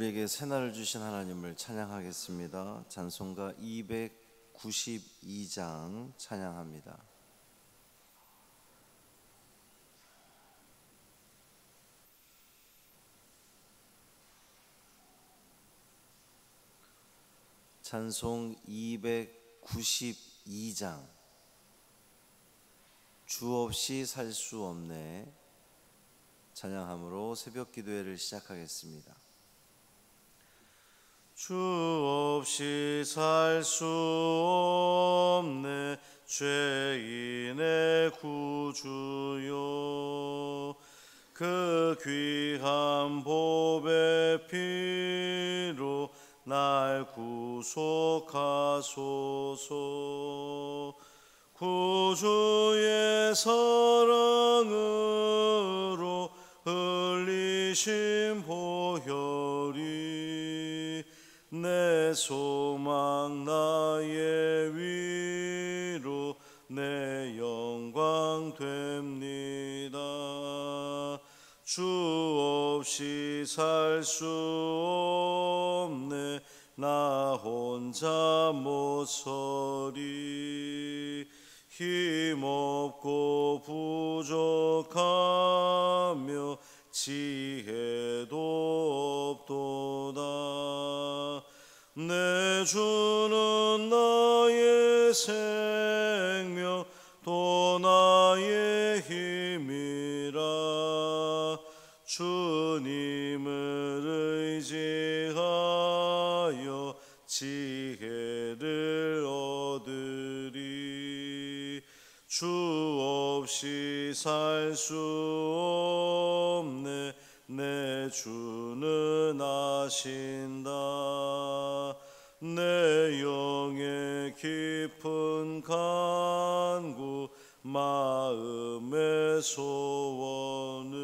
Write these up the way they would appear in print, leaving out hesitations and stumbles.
우리에게 새날을 주신 하나님을 찬양하겠습니다. 찬송가 292장 찬양합니다. 찬송 292장 주 없이 살 수 없네 찬양함으로 새벽 기도회를 시작하겠습니다. 주 없이 살 수 없네 죄인의 구주요 그 귀한 보배 피로 날 구속하소서. 구주의 사랑으로 흘리신 보혈이 내 소망 나의 위로 내 영광 됩니다. 주 없이 살 수 없네 나 혼자 못 서리. 힘없고 부족하며 지혜도 없도다. 내 주는 나의 생명 또 나의 힘이라. 주님을 의지하여 지혜를 얻으리. 주 없이 살 수 없네 내 주는 아신다. 내 영의 깊은 간구 마음의 소원을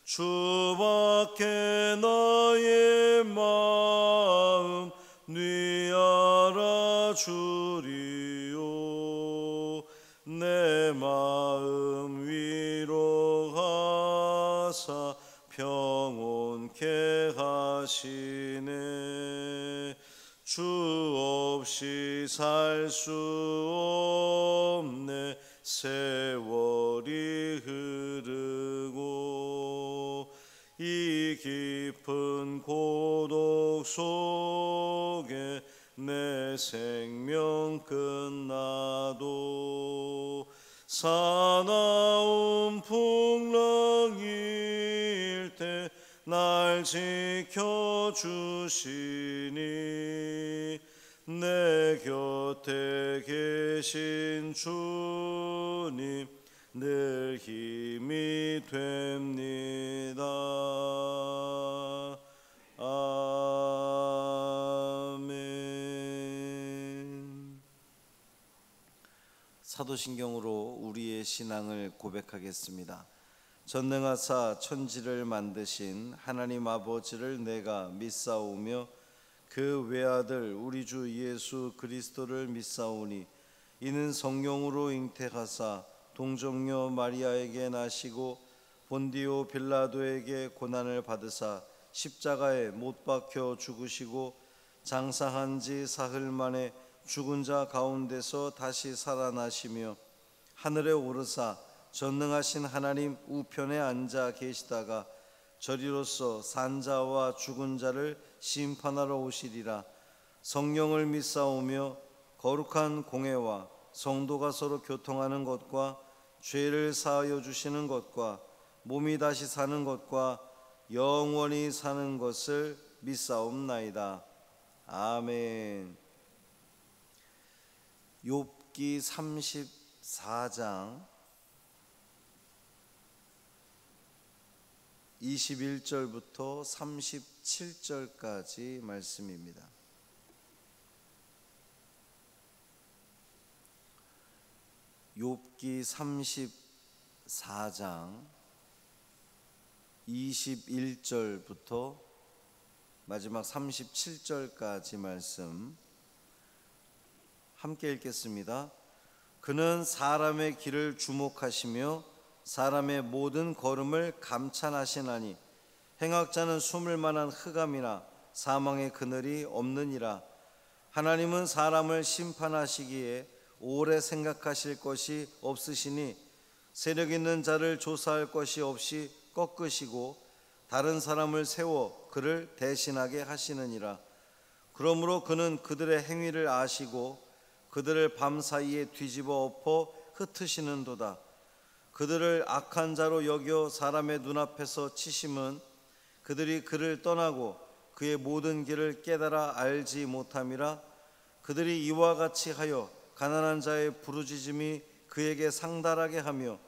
주밖에 나의 마음 네 알아주리요. 내 마음 위로하사 평온케 하시네. 주 없이 살 수 없네 세월이 흐르고 이 깊은 고독 속에 내 생명 끝나도 사나운 풍랑일 때 날 지켜주시니 내 곁에 계신 주님 늘 힘이 됩니다. 아멘. 사도신경으로 우리의 신앙을 고백하겠습니다. 전능하사 천지를 만드신 하나님 아버지를 내가 믿사오며 그 외아들 우리 주 예수 그리스도를 믿사오니 이는 성령으로 잉태하사 동정녀 마리아에게 나시고 본디오 빌라도에게 고난을 받으사 십자가에 못 박혀 죽으시고 장사한 지 사흘 만에 죽은 자 가운데서 다시 살아나시며 하늘에 오르사 전능하신 하나님 우편에 앉아 계시다가 저리로서 산 자와 죽은 자를 심판하러 오시리라. 성령을 믿사오며 거룩한 공회와 성도가 서로 교통하는 것과 죄를 사하여 주시는 것과 몸이 다시 사는 것과 영원히 사는 것을 믿사옵나이다. 아멘. 욥기 34장 21절부터 37절까지 말씀입니다. 욥기 34장 21절부터 마지막 37절까지 말씀 함께 읽겠습니다. 그는 사람의 길을 주목하시며 사람의 모든 걸음을 감찰하시나니 행악자는 숨을 만한 흑암이나 사망의 그늘이 없느니라. 하나님은 사람을 심판하시기에 오래 생각하실 것이 없으시니 세력 있는 자를 조사할 것이 없이 꺾으시고 다른 사람을 세워 그를 대신하게 하시느니라. 그러므로 그는 그들의 행위를 아시고 그들을 밤사이에 뒤집어 엎어 흩으시는도다. 그들을 악한 자로 여겨 사람의 눈앞에서 치심은 그들이 그를 떠나고 그의 모든 길을 깨달아 알지 못함이라. 그들이 이와 같이 하여 가난한 자의 부르짖음이 그에게 상달하게 하며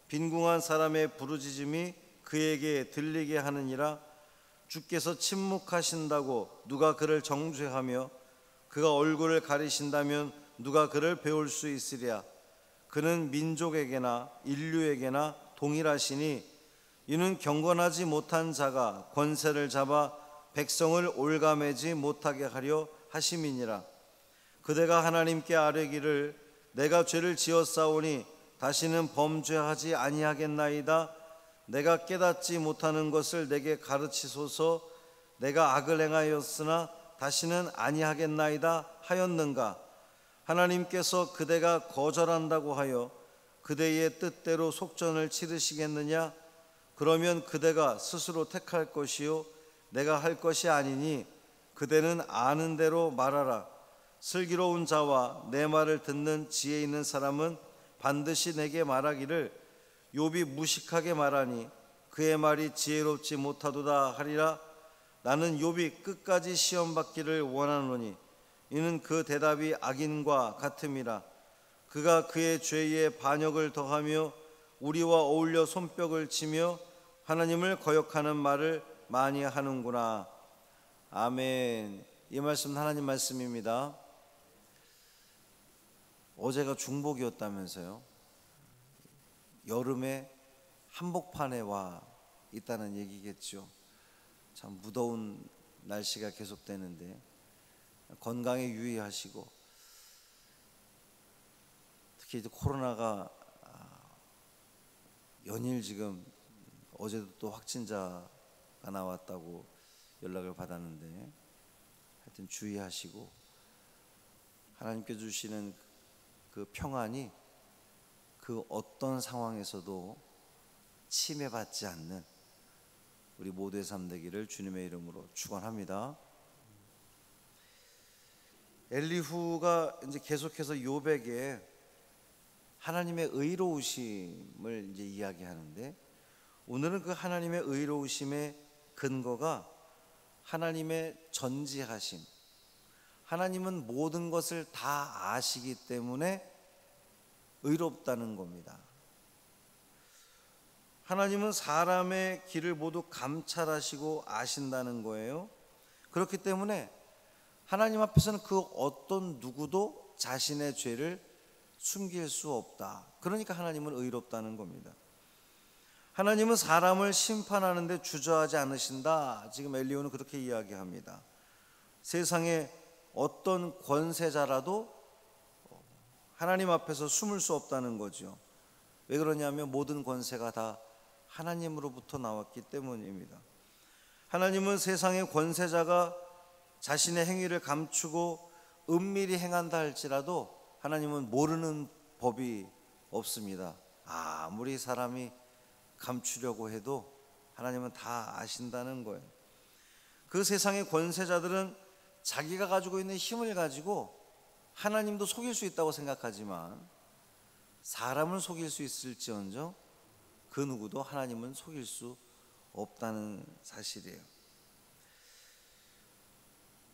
빈궁한 사람의 부르짖음이 그에게 들리게 하느니라. 주께서 침묵하신다고 누가 그를 정죄하며 그가 얼굴을 가리신다면 누가 그를 배울 수 있으랴. 그는 민족에게나 인류에게나 동일하시니 이는 경건하지 못한 자가 권세를 잡아 백성을 올가매지 못하게 하려 하심이니라. 그대가 하나님께 아뢰기를 내가 죄를 지었사오니 다시는 범죄하지 아니하겠나이다. 내가 깨닫지 못하는 것을 내게 가르치소서. 내가 악을 행하였으나 다시는 아니하겠나이다 하였는가. 하나님께서 그대가 거절한다고 하여 그대의 뜻대로 속전을 치르시겠느냐. 그러면 그대가 스스로 택할 것이요 내가 할 것이 아니니 그대는 아는 대로 말하라. 슬기로운 자와 내 말을 듣는 지혜 있는 사람은 반드시 내게 말하기를 욥이 무식하게 말하니 그의 말이 지혜롭지 못하도다 하리라. 나는 욥이 끝까지 시험받기를 원하노니 이는 그 대답이 악인과 같음이라. 그가 그의 죄에 반역을 더하며 우리와 어울려 손뼉을 치며 하나님을 거역하는 말을 많이 하는구나. 아멘. 이 말씀은 하나님 말씀입니다. 어제가 중복이었다면서요. 여름에 한복판에 와 있다는 얘기겠죠. 참 무더운 날씨가 계속되는데 건강에 유의하시고, 특히 이제 코로나가 연일 지금 어제도 또 확진자가 나왔다고 연락을 받았는데 하여튼 주의하시고 하나님께 주시는 그 평안이 그 어떤 상황에서도 침해받지 않는 우리 모두의 삶 되기를 주님의 이름으로 축원합니다. 엘리후가 이제 계속해서 욥에게 하나님의 의로우심을 이제 이야기하는데, 오늘은 그 하나님의 의로우심의 근거가 하나님의 전지하심, 하나님은 모든 것을 다 아시기 때문에 의롭다는 겁니다. 하나님은 사람의 길을 모두 감찰하시고 아신다는 거예요. 그렇기 때문에 하나님 앞에서는 그 어떤 누구도 자신의 죄를 숨길 수 없다. 그러니까 하나님은 의롭다는 겁니다. 하나님은 사람을 심판하는데 주저하지 않으신다. 지금 엘리후는 그렇게 이야기합니다. 세상에 어떤 권세자라도 하나님 앞에서 숨을 수 없다는 거죠. 왜 그러냐면 모든 권세가 다 하나님으로부터 나왔기 때문입니다. 하나님은 세상의 권세자가 자신의 행위를 감추고 은밀히 행한다 할지라도 하나님은 모르는 법이 없습니다. 아무리 사람이 감추려고 해도 하나님은 다 아신다는 거예요. 그 세상의 권세자들은 자기가 가지고 있는 힘을 가지고 하나님도 속일 수 있다고 생각하지만 사람을 속일 수 있을지언정 그 누구도 하나님은 속일 수 없다는 사실이에요.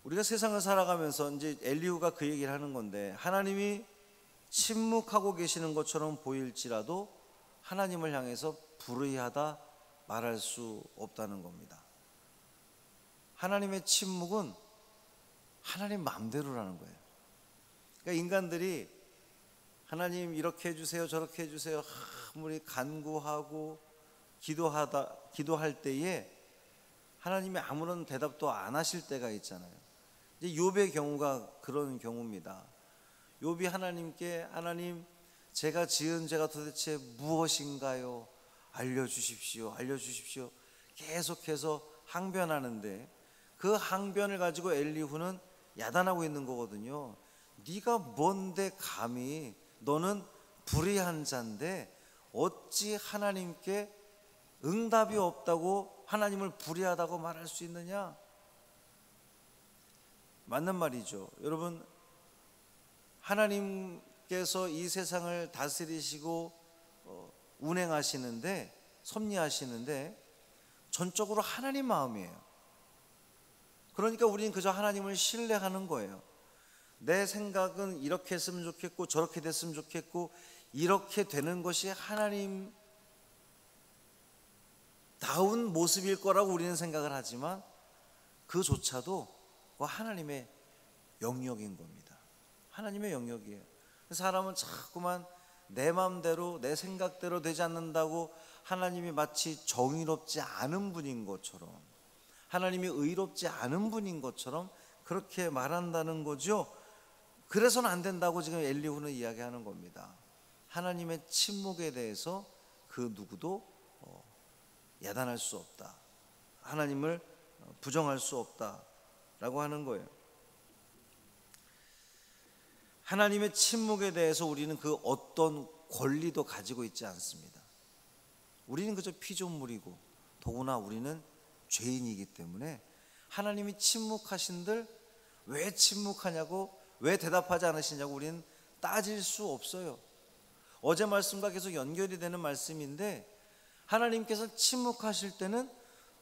우리가 세상을 살아가면서 이제 엘리후가 그 얘기를 하는 건데, 하나님이 침묵하고 계시는 것처럼 보일지라도 하나님을 향해서 불의하다 말할 수 없다는 겁니다. 하나님의 침묵은 하나님 마음대로라는 거예요. 그러니까 인간들이 하나님 이렇게 해주세요 저렇게 해주세요 아무리 간구하고 기도할 때에 하나님이 아무런 대답도 안 하실 때가 있잖아요. 이제 욥의 경우가 그런 경우입니다. 욥이 하나님께 하나님 제가 지은 죄가 도대체 무엇인가요? 알려주십시오. 계속해서 항변하는데 그 항변을 가지고 엘리후는 야단하고 있는 거거든요. 네가 뭔데 감히, 너는 불의한 자인데 어찌 하나님께 응답이 없다고 하나님을 불의하다고 말할 수 있느냐? 맞는 말이죠. 여러분, 하나님께서 이 세상을 다스리시고 운행하시는데, 섭리하시는데 전적으로 하나님 마음이에요. 그러니까 우리는 그저 하나님을 신뢰하는 거예요. 내 생각은 이렇게 했으면 좋겠고 저렇게 됐으면 좋겠고 이렇게 되는 것이 하나님 다운 모습일 거라고 우리는 생각을 하지만 그조차도 하나님의 영역인 겁니다. 하나님의 영역이에요. 사람은 자꾸만 내 마음대로 내 생각대로 되지 않는다고 하나님이 마치 정의롭지 않은 분인 것처럼, 하나님이 의롭지 않은 분인 것처럼 그렇게 말한다는 거죠. 그래서는 안 된다고 지금 엘리후는 이야기하는 겁니다. 하나님의 침묵에 대해서 그 누구도 야단할 수 없다, 하나님을 부정할 수 없다라고 하는 거예요. 하나님의 침묵에 대해서 우리는 그 어떤 권리도 가지고 있지 않습니다. 우리는 그저 피조물이고 더구나 우리는 죄인이기 때문에 하나님이 침묵하신들 왜 침묵하냐고, 왜 대답하지 않으시냐고 우리는 따질 수 없어요. 어제 말씀과 계속 연결이 되는 말씀인데, 하나님께서 침묵하실 때는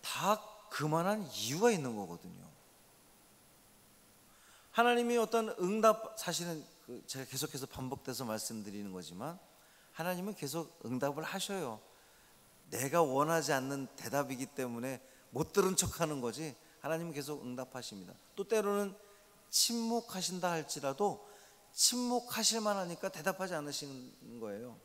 다 그만한 이유가 있는 거거든요. 하나님이 어떤 응답, 사실은 제가 계속해서 반복돼서 말씀드리는 거지만 하나님은 계속 응답을 하셔요. 내가 원하지 않는 대답이기 때문에 못 들은 척하는 거지 하나님은 계속 응답하십니다. 또 때로는 침묵하신다 할지라도 침묵하실 만하니까 대답하지 않으시는 거예요.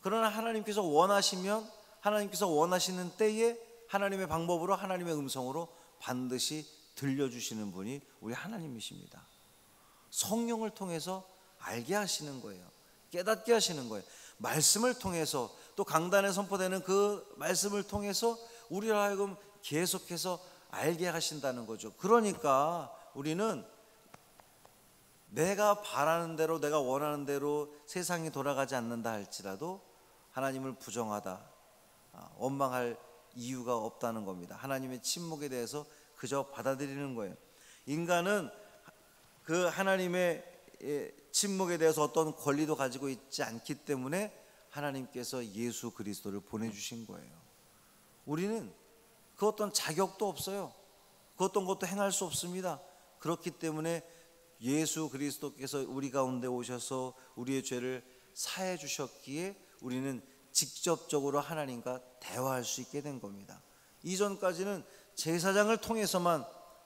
그러나 하나님께서 원하시면 하나님께서 원하시는 때에 하나님의 방법으로, 하나님의 음성으로 반드시 들려주시는 분이 우리 하나님이십니다. 성령을 통해서 알게 하시는 거예요. 깨닫게 하시는 거예요. 말씀을 통해서, 또 강단에 선포되는 그 말씀을 통해서 우리를 하여금 계속해서 알게 하신다는 거죠. 그러니까 우리는 내가 바라는 대로, 내가 원하는 대로 세상이 돌아가지 않는다 할지라도 하나님을 부정하다, 원망할 이유가 없다는 겁니다. 하나님의 침묵에 대해서 그저 받아들이는 거예요. 인간은 그 하나님의 침묵에 대해서 어떤 권리도 가지고 있지 않기 때문에 하나님께서 예수 그리스도를 보내주신 거예요. 우리는 그 어떤 자격도 없어요. 그 어떤 것도 행할 수 없습니다. 그렇기 때문에 예수 그리스도께서 우리 가운데 오셔서 우리의 죄를 사해 주셨기에 우리는 직접적으로 하나님과 대화할 수 있게 된 겁니다. 이전까지는 제사장을 통해서만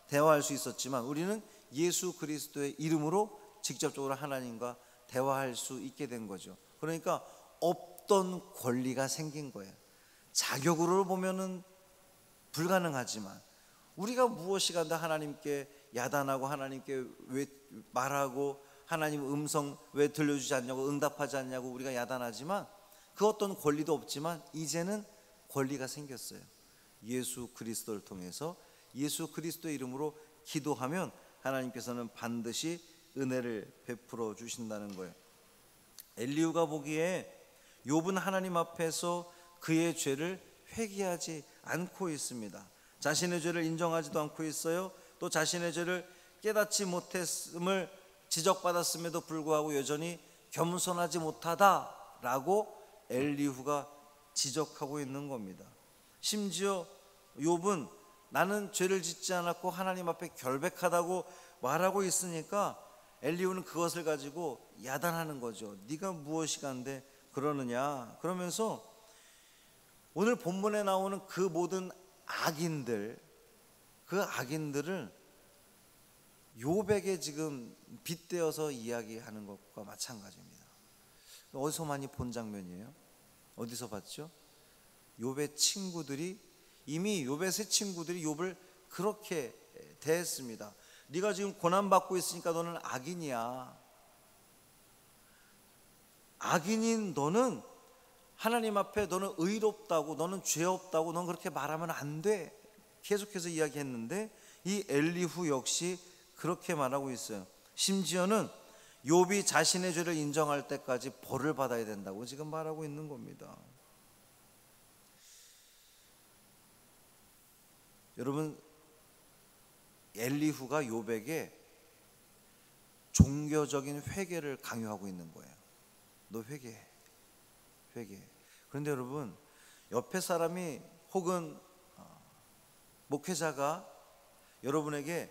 대화할 수 있었지만 우리는 예수 그리스도의 이름으로 직접적으로 하나님과 대화할 수 있게 된 거죠. 그러니까 없던 권리가 생긴 거예요. 자격으로 보면은 불가능하지만 우리가 무엇이간다 하나님께 야단하고 하나님께 왜 말하고 하나님 음성 왜 들려주지 않냐고, 응답하지 않냐고 우리가 야단하지만 그 어떤 권리도 없지만 이제는 권리가 생겼어요. 예수 그리스도를 통해서 예수 그리스도의 이름으로 기도하면 하나님께서는 반드시 은혜를 베풀어 주신다는 거예요. 엘리후가 보기에 욥은 하나님 앞에서 그의 죄를 회개하지 않고 있습니다. 자신의 죄를 인정하지도 않고 있어요. 또 자신의 죄를 깨닫지 못했음을 지적받았음에도 불구하고 여전히 겸손하지 못하다라고 엘리후가 지적하고 있는 겁니다. 심지어 욥은 나는 죄를 짓지 않았고 하나님 앞에 결백하다고 말하고 있으니까 엘리후는 그것을 가지고 야단하는 거죠. 네가 무엇이간데 그러느냐. 그러면서 오늘 본문에 나오는 그 모든 악인들, 그 악인들을 욥에게 지금 빗대어서 이야기하는 것과 마찬가지입니다. 어디서 많이 본 장면이에요? 어디서 봤죠? 욥의 친구들이, 이미 욥의 세 친구들이 욥을 그렇게 대했습니다. 네가 지금 고난받고 있으니까 너는 악인이야. 악인인 너는 하나님 앞에 너는 의롭다고, 너는 죄 없다고, 너는 그렇게 말하면 안 돼. 계속해서 이야기했는데 이 엘리후 역시 그렇게 말하고 있어요. 심지어는 욥이 자신의 죄를 인정할 때까지 벌을 받아야 된다고 지금 말하고 있는 겁니다. 여러분, 엘리후가 욥에게 종교적인 회개를 강요하고 있는 거예요. 너 회개해. 그런데 여러분, 옆에 사람이 혹은 목회자가 여러분에게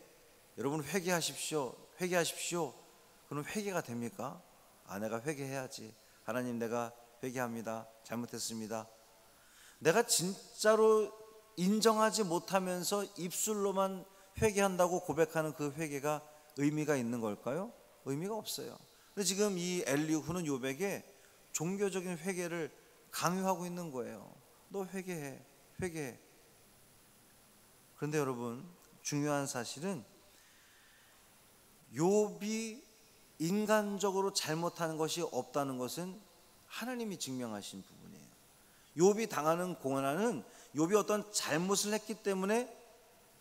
여러분 회개하십시오. 그럼 회개가 됩니까? 내가 회개해야지. 하나님, 내가 회개합니다. 잘못했습니다. 내가 진짜로 인정하지 못하면서 입술로만 회개한다고 고백하는 그 회개가 의미가 있는 걸까요? 의미가 없어요. 근데 지금 이 엘리후는 욥에게 종교적인 회개를 강요하고 있는 거예요. 너 회개해. 그런데 여러분, 중요한 사실은 욥이 인간적으로 잘못하는 것이 없다는 것은 하나님이 증명하신 부분이에요. 욥이 당하는 고난은 욥이 어떤 잘못을 했기 때문에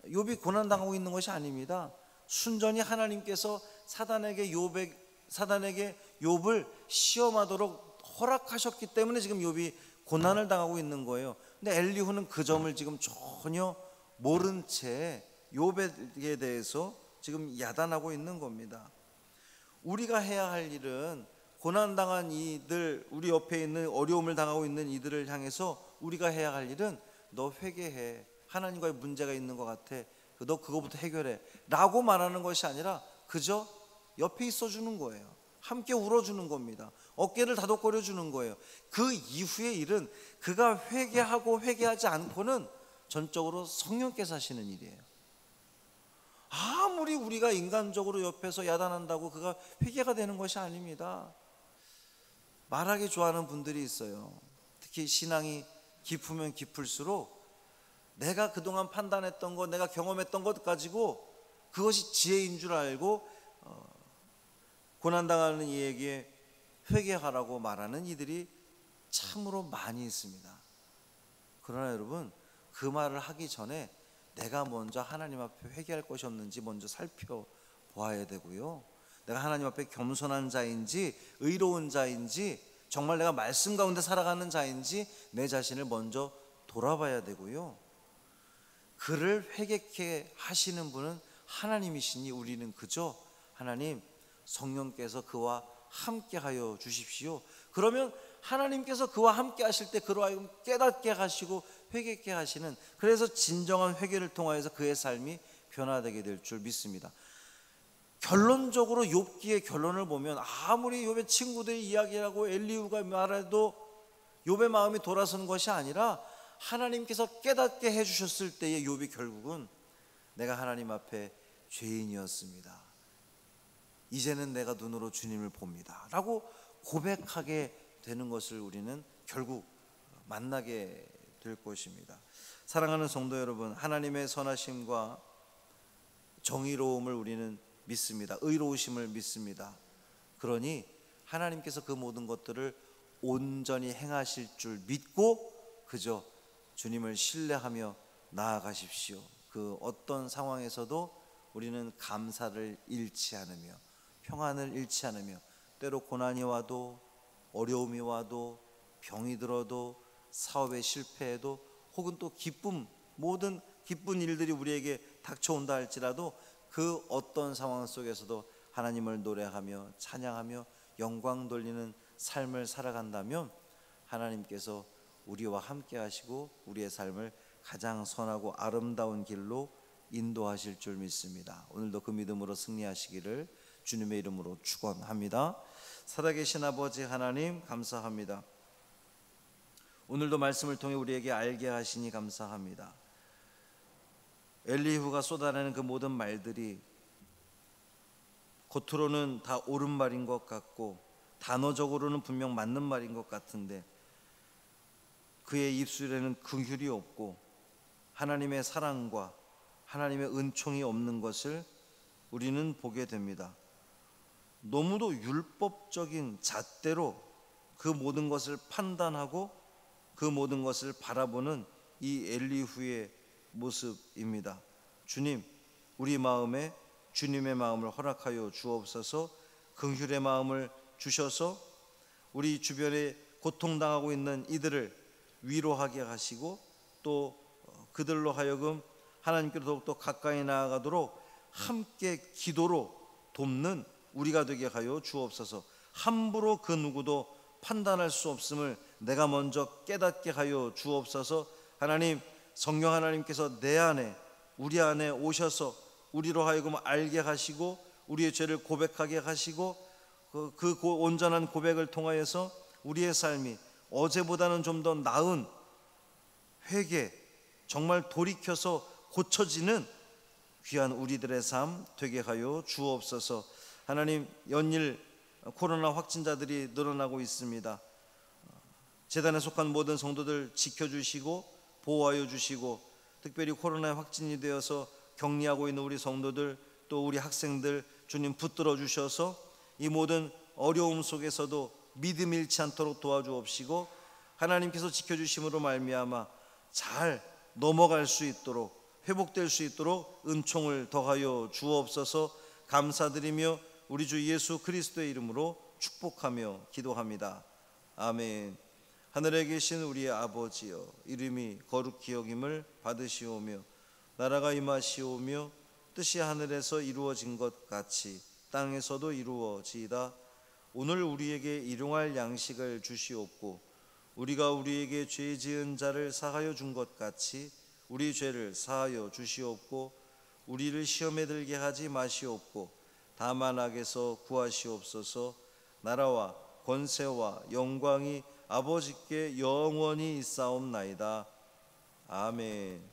욥이 고난당하고 있는 것이 아닙니다. 순전히 하나님께서 사단에게 욥을 시험하도록 허락하셨기 때문에 지금 욥이 고난을 당하고 있는 거예요. 근데 엘리후는 그 점을 지금 전혀 모른 채 욥에 대해서 지금 야단하고 있는 겁니다. 우리가 해야 할 일은 고난당한 이들, 우리 옆에 있는 어려움을 당하고 있는 이들을 향해서 우리가 해야 할 일은 너 회개해. 하나님과의 문제가 있는 것 같아. 너 그거부터 해결해 라고 말하는 것이 아니라 그저 옆에 있어주는 거예요. 함께 울어주는 겁니다. 어깨를 다독거려 주는 거예요. 그 이후의 일은 그가 회개하고 회개하지 않고는 전적으로 성령께서 하시는 일이에요. 아무리 우리가 인간적으로 옆에서 야단한다고 그가 회개가 되는 것이 아닙니다. 말하기 좋아하는 분들이 있어요. 특히 신앙이 깊으면 깊을수록 내가 그동안 판단했던 것, 내가 경험했던 것 가지고 그것이 지혜인 줄 알고 고난당하는 이에게 회개하라고 말하는 이들이 참으로 많이 있습니다. 그러나 여러분, 그 말을 하기 전에 내가 먼저 하나님 앞에 회개할 것이 없는지 먼저 살펴보아야 되고요. 내가 하나님 앞에 겸손한 자인지 의로운 자인지 정말 내가 말씀 가운데 살아가는 자인지 내 자신을 먼저 돌아봐야 되고요. 그를 회개케 하시는 분은 하나님이시니 우리는 그저 하나님, 성령께서 그와 함께 하여 주십시오. 그러면 하나님께서 그와 함께 하실 때 그로 하여금 깨닫게 하시고 회개케 하시는, 그래서 진정한 회개를 통하여서 그의 삶이 변화되게 될 줄 믿습니다. 결론적으로 욥기의 결론을 보면 아무리 욥의 친구들이 이야기하고 엘리후가 말해도 욥의 마음이 돌아서는 것이 아니라 하나님께서 깨닫게 해주셨을 때의 욥이 결국은 내가 하나님 앞에 죄인이었습니다. 이제는 내가 눈으로 주님을 봅니다 라고 고백하게 되는 것을 우리는 결국 만나게 될 것입니다. 사랑하는 성도 여러분, 하나님의 선하심과 정의로움을 우리는 믿습니다. 의로우심을 믿습니다. 그러니 하나님께서 그 모든 것들을 온전히 행하실 줄 믿고 그저 주님을 신뢰하며 나아가십시오. 그 어떤 상황에서도 우리는 감사를 잃지 않으며 평안을 잃지 않으며 때로 고난이 와도 어려움이 와도 병이 들어도 사업에 실패해도 혹은 또 기쁨, 모든 기쁜 일들이 우리에게 닥쳐온다 할지라도 그 어떤 상황 속에서도 하나님을 노래하며 찬양하며 영광 돌리는 삶을 살아간다면 하나님께서 우리와 함께 하시고 우리의 삶을 가장 선하고 아름다운 길로 인도하실 줄 믿습니다. 오늘도 그 믿음으로 승리하시기를 주님의 이름으로 축원합니다. 살아계신 아버지 하나님, 감사합니다. 오늘도 말씀을 통해 우리에게 알게 하시니 감사합니다. 엘리후가 쏟아내는 그 모든 말들이 겉으로는 다 옳은 말인 것 같고 단어적으로는 분명 맞는 말인 것 같은데 그의 입술에는 긍휼이 없고 하나님의 사랑과 하나님의 은총이 없는 것을 우리는 보게 됩니다. 너무도 율법적인 잣대로 그 모든 것을 판단하고 그 모든 것을 바라보는 이 엘리후의 모습입니다. 주님, 우리 마음에 주님의 마음을 허락하여 주옵소서. 긍휼의 마음을 주셔서 우리 주변에 고통당하고 있는 이들을 위로하게 하시고 또 그들로 하여금 하나님께로 더욱더 가까이 나아가도록 함께 기도로 돕는 우리가 되게 하여 주옵소서. 함부로 그 누구도 판단할 수 없음을 내가 먼저 깨닫게 하여 주옵소서. 하나님, 성령 하나님께서 내 안에 우리 안에 오셔서 우리로 하여금 알게 하시고 우리의 죄를 고백하게 하시고 그 온전한 고백을 통하여서 우리의 삶이 어제보다는 좀 더 나은 회개, 정말 돌이켜서 고쳐지는 귀한 우리들의 삶 되게 하여 주옵소서. 하나님, 연일 코로나 확진자들이 늘어나고 있습니다. 재단에 속한 모든 성도들 지켜주시고 보호하여 주시고, 특별히 코로나에 확진이 되어서 격리하고 있는 우리 성도들 또 우리 학생들 주님 붙들어 주셔서 이 모든 어려움 속에서도 믿음 잃지 않도록 도와주옵시고, 하나님께서 지켜주심으로 말미암아 잘 넘어갈 수 있도록 회복될 수 있도록 은총을 더하여 주옵소서. 감사드리며 우리 주 예수 그리스도의 이름으로 축복하며 기도합니다. 아멘. 하늘에 계신 우리의 아버지여, 이름이 거룩히 여김을 받으시오며 나라가 임하시오며 뜻이 하늘에서 이루어진 것 같이 땅에서도 이루어지이다. 오늘 우리에게 일용할 양식을 주시옵고 우리가 우리에게 죄 지은 자를 사하여 준 것 같이 우리 죄를 사하여 주시옵고 우리를 시험에 들게 하지 마시옵고 다만 악에서 구하시옵소서. 나라와 권세와 영광이 아버지께 영원히 있사옵나이다. 아멘.